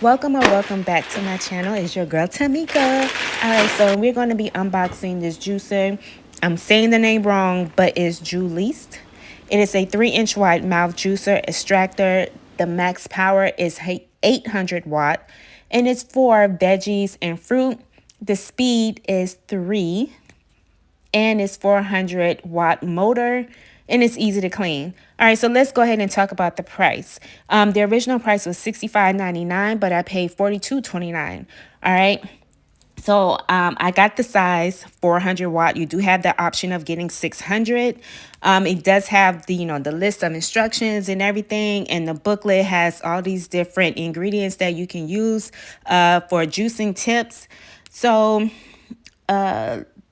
Welcome or welcome back to my channel. It's your girl Tamika. Alright, so we're going to be unboxing this juicer. I'm saying the name wrong, but it's Juilist. It is a 3-inch wide mouth juicer extractor. The max power is 800 watt and it's for veggies and fruit. The speed is 3 and it's 400-watt motor, and it's easy to clean. All right, so let's go ahead and talk about the price. The original price was $65.99, but I paid $42.29. All right. So I got the size 400 watt. You do have the option of getting 600. It does have the the list of instructions and everything, and the booklet has all these different ingredients that you can use for juicing tips. So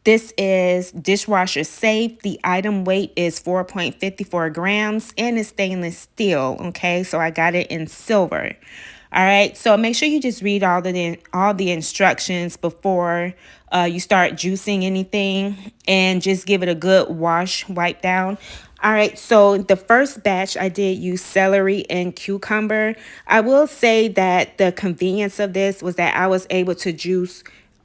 this is dishwasher safe. The item weight is 4.54 grams and it's stainless steel. Okay, so I got it in silver. All right, so make sure you just read all the instructions before you start juicing anything, and just give it a good wipe down. All right, so the first batch I did use celery and cucumber. I will say that the convenience of this was that I was able to juice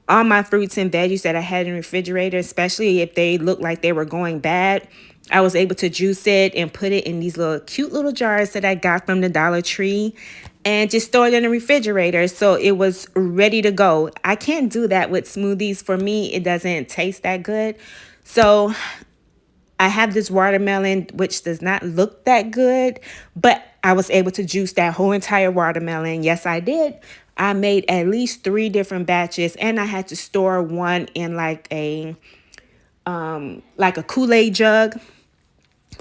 all my fruits and veggies that I had in the refrigerator, especially if they looked like they were going bad. I was able to juice it and put it in these cute little jars that I got from the Dollar Tree and just store it in the refrigerator so it was ready to go. I can't do that with smoothies. For me, it doesn't taste that good. So I have this watermelon, which does not look that good, but I was able to juice that whole entire watermelon. Yes, I did. I made at least 3 different batches, and I had to store one in like a Kool-Aid jug.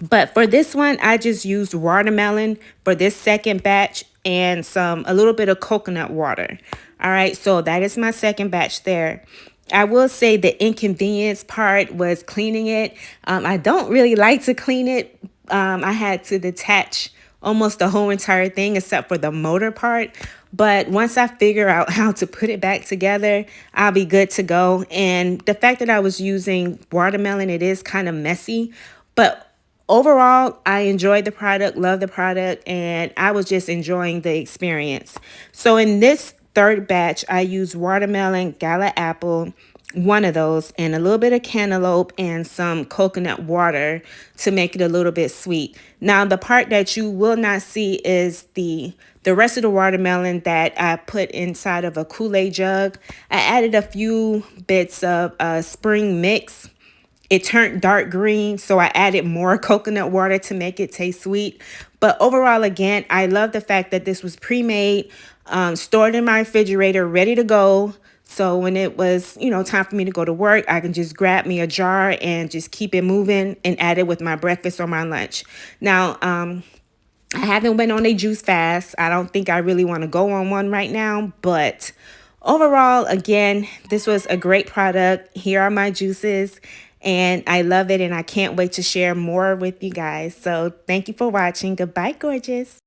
But for this one, I just used watermelon for this second batch and a little bit of coconut water. All right, so that is my second batch there. I will say the inconvenience part was cleaning it. I don't really like to clean it. I had to detach almost the whole entire thing except for the motor part. But once I figure out how to put it back together, I'll be good to go. And the fact that I was using watermelon, it is kind of messy. But overall, I enjoyed the product, love the product, and I was just enjoying the experience. So in this third batch, I used watermelon, gala apple, one of those, and a little bit of cantaloupe and some coconut water to make it a little bit sweet. Now, the part that you will not see is the rest of the watermelon that I put inside of a Kool-Aid jug. I added a few bits of spring mix. It turned dark green, so I added more coconut water to make it taste sweet. But overall, again, I love the fact that this was pre-made, stored in my refrigerator, ready to go. So when it was, time for me to go to work, I can just grab me a jar and just keep it moving and add it with my breakfast or my lunch. Now, I haven't went on a juice fast. I don't think I really want to go on one right now, but overall, again, this was a great product. Here are my juices, and I love it, and I can't wait to share more with you guys. So thank you for watching. Goodbye, gorgeous.